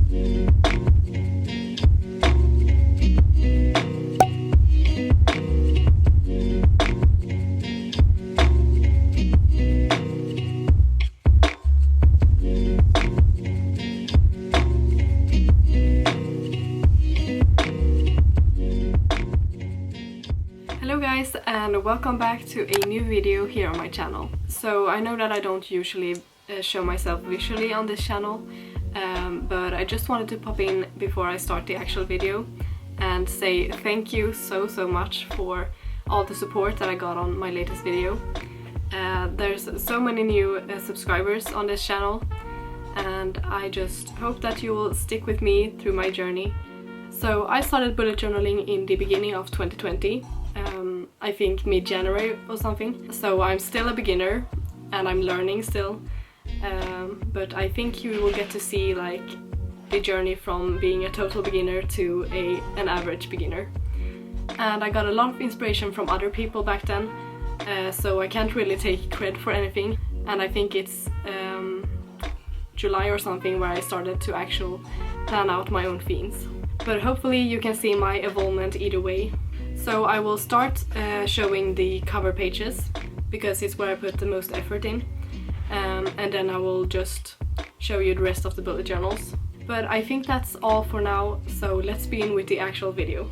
Hello guys, and welcome back to a new video here on my channel. So I know that I don't usually show myself visually on this channel, but I just wanted to pop in before I start the actual video and say thank you so much for all the support that I got on my latest video. There's so many new subscribers on this channel, and I just hope that you will stick with me through my journey. So I started bullet journaling in the beginning of 2020. I think mid-January or something. So I'm still a beginner and I'm learning still, but I think you will get to see like the journey from being a total beginner to an average beginner. And I got a lot of inspiration from other people back then, so I can't really take credit for anything. And I think it's July or something where I started to actually plan out my own themes. But hopefully you can see my evolvement either way. So I will start showing the cover pages, because it's where I put the most effort in, and then I will just show you the rest of the bullet journals. But I think that's all for now, so let's begin with the actual video.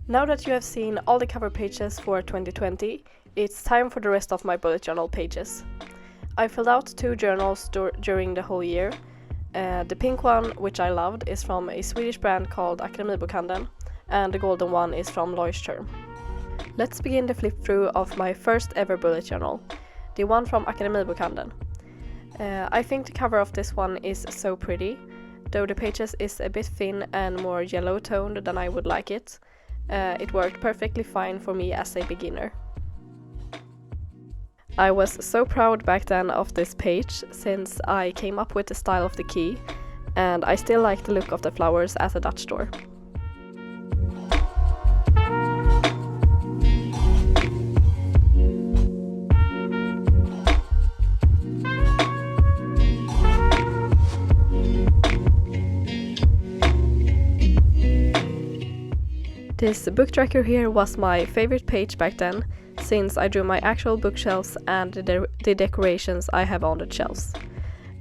Now that you have seen all the cover pages for 2020, it's time for the rest of my bullet journal pages. I filled out 2 journals during the whole year. The pink one, which I loved, is from a Swedish brand called Akademibokhandeln, and the golden one is from Leuchtturm. Let's begin the flip through of my first ever bullet journal, the one from Akademibokhandeln. I think the cover of this one is so pretty, though the pages is a bit thin and more yellow toned than I would like it. It worked perfectly fine for me as a beginner. I was so proud back then of this page, since I came up with the style of the key, and I still like the look of the flowers at a Dutch door. This book tracker here was my favorite page back then, since I drew my actual bookshelves and the decorations I have on the shelves.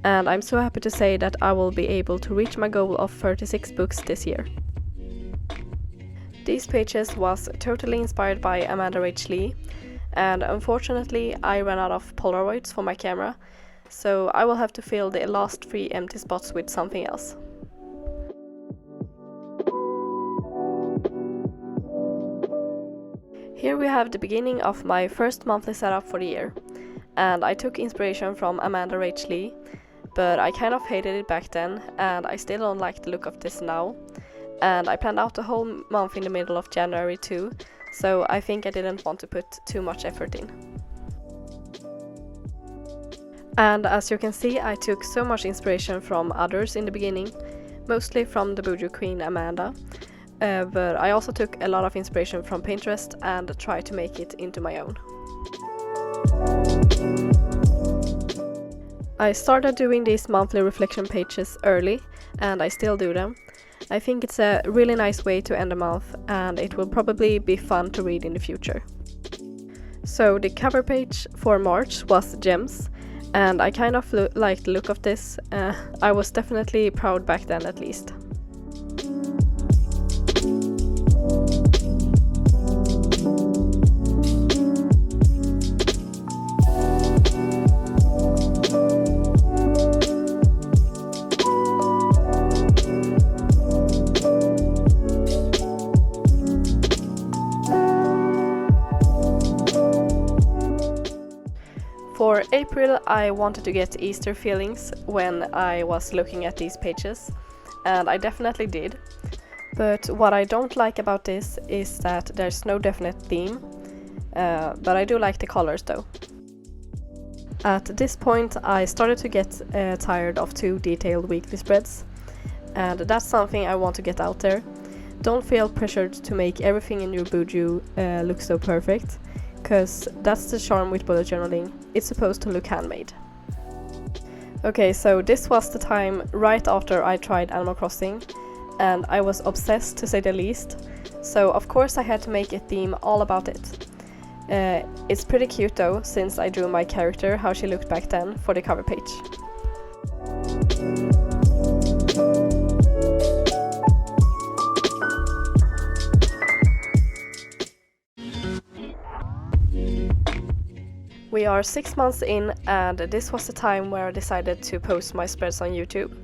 And I'm so happy to say that I will be able to reach my goal of 36 books this year. These pages was totally inspired by Amanda Rach Lee, and unfortunately I ran out of Polaroids for my camera, so I will have to fill the last 3 empty spots with something else. Here we have the beginning of my first monthly setup for the year, and I took inspiration from Amanda Rach Lee, but I kind of hated it back then, and I still don't like the look of this now, and I planned out the whole month in the middle of January too, so I think I didn't want to put too much effort in. And as you can see, I took so much inspiration from others in the beginning, mostly from the Voodoo Queen Amanda. But I also took a lot of inspiration from Pinterest and tried to make it into my own. I started doing these monthly reflection pages early, and I still do them. I think it's a really nice way to end a month, and it will probably be fun to read in the future. So the cover page for March was Gems, and I kind of liked the look of this. I was definitely proud back then, at least. For April, I wanted to get Easter feelings when I was looking at these pages, and I definitely did. But what I don't like about this is that there's no definite theme, but I do like the colors though. At this point I started to get tired of too detailed weekly spreads, and that's something I want to get out there. Don't feel pressured to make everything in your buju look so perfect, cause that's the charm with bullet journaling, it's supposed to look handmade. Okay, so this was the time right after I tried Animal Crossing, and I was obsessed to say the least, so of course I had to make a theme all about it. It's pretty cute though, since I drew my character how she looked back then for the cover page. We are 6 months in, and this was the time where I decided to post my spreads on YouTube.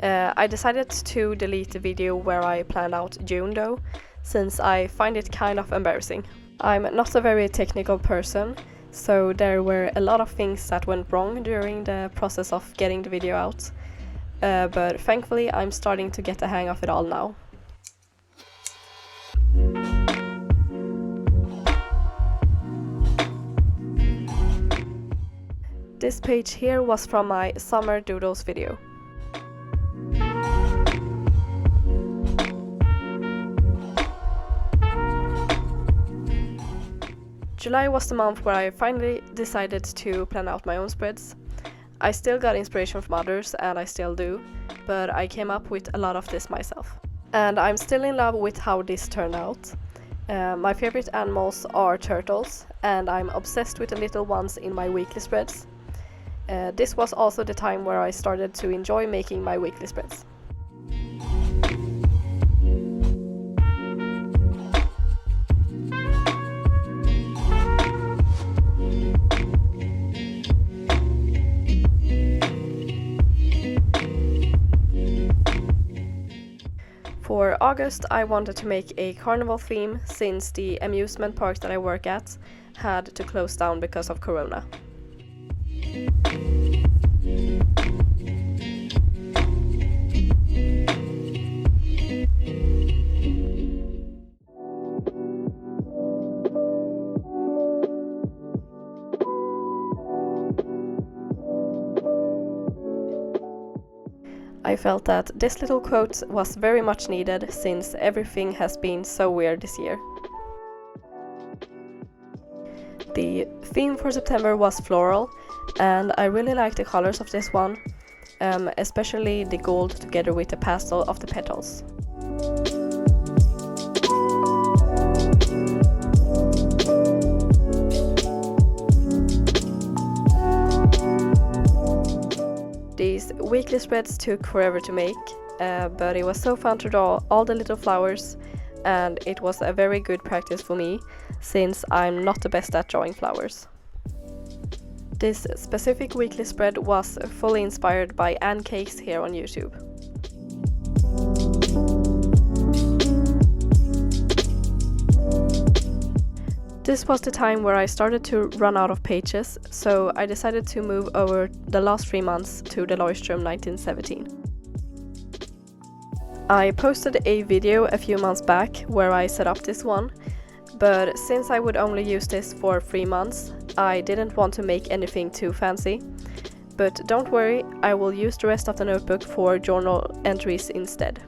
I decided to delete the video where I planned out June though, since I find it kind of embarrassing. I'm not a very technical person, so there were a lot of things that went wrong during the process of getting the video out, but thankfully I'm starting to get the hang of it all now. This page here was from my Summer Doodles video. July was the month where I finally decided to plan out my own spreads. I still got inspiration from others, and I still do, but I came up with a lot of this myself. And I'm still in love with how this turned out. My favorite animals are turtles, and I'm obsessed with the little ones in my weekly spreads. This was also the time where I started to enjoy making my weekly spreads. For August I wanted to make a carnival theme, since the amusement park that I work at had to close down because of Corona. I felt that this little quote was very much needed, since everything has been so weird this year. The theme for September was floral, and I really like the colors of this one, especially the gold together with the pastel of the petals. These weekly spreads took forever to make, but it was so fun to draw all the little flowers, and it was a very good practice for me, since I'm not the best at drawing flowers. This specific weekly spread was fully inspired by Ann Cakes here on YouTube. This was the time where I started to run out of pages, so I decided to move over the last 3 months to the Leuchtturm 1917. I posted a video a few months back where I set up this one, but since I would only use this for 3 months, I didn't want to make anything too fancy. But don't worry, I will use the rest of the notebook for journal entries instead.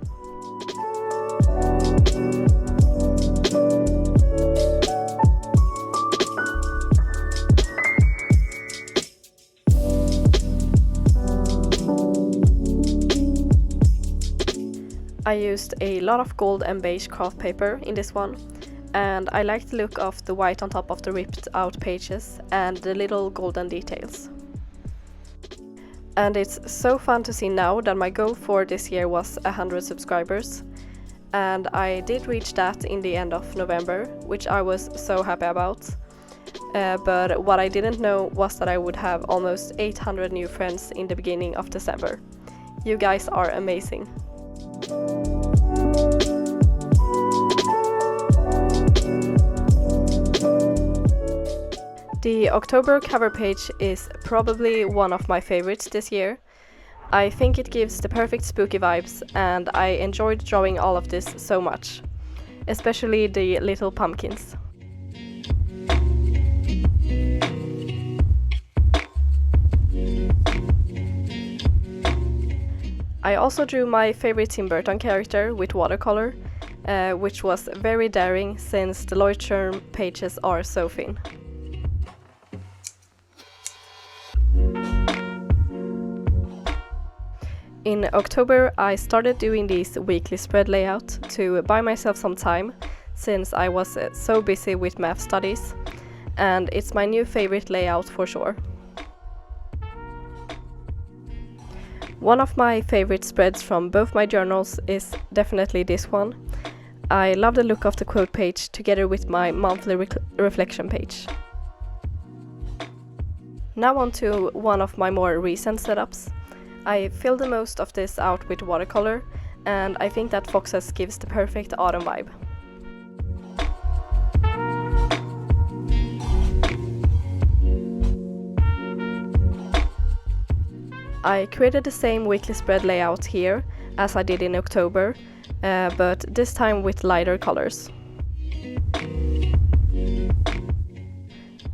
I used a lot of gold and beige craft paper in this one, and I like the look of the white on top of the ripped out pages and the little golden details. And it's so fun to see now that my goal for this year was 100 subscribers, and I did reach that in the end of November, which I was so happy about. But what I didn't know was that I would have almost 800 new friends in the beginning of December. You guys are amazing. The October cover page is probably one of my favorites this year. I think it gives the perfect spooky vibes, and I enjoyed drawing all of this so much, especially the little pumpkins. I also drew my favorite Tim Burton character with watercolor, which was very daring since the Leuchtturm pages are so thin. In October I started doing these weekly spread layout to buy myself some time, since I was so busy with math studies, and it's my new favorite layout for sure. One of my favorite spreads from both my journals is definitely this one. I love the look of the quote page together with my monthly reflection page. Now on to one of my more recent setups. I filled the most of this out with watercolor, and I think that foxes gives the perfect autumn vibe. I created the same weekly spread layout here as I did in October, but this time with lighter colors.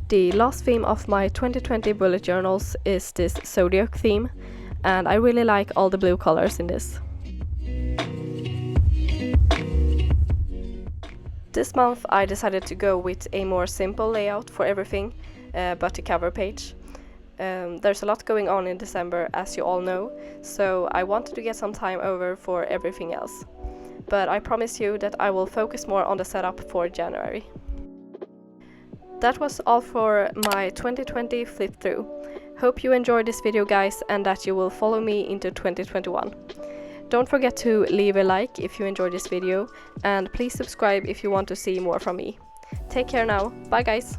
The last theme of my 2020 bullet journals is this Zodiac theme, and I really like all the blue colors in this. This month I decided to go with a more simple layout for everything, but the cover page. There's a lot going on in December, as you all know, so I wanted to get some time over for everything else. But I promise you that I will focus more on the setup for January. That was all for my 2020 flip through. Hope you enjoyed this video, guys, and that you will follow me into 2021. Don't forget to leave a like if you enjoyed this video, and please subscribe if you want to see more from me. Take care now. Bye, guys!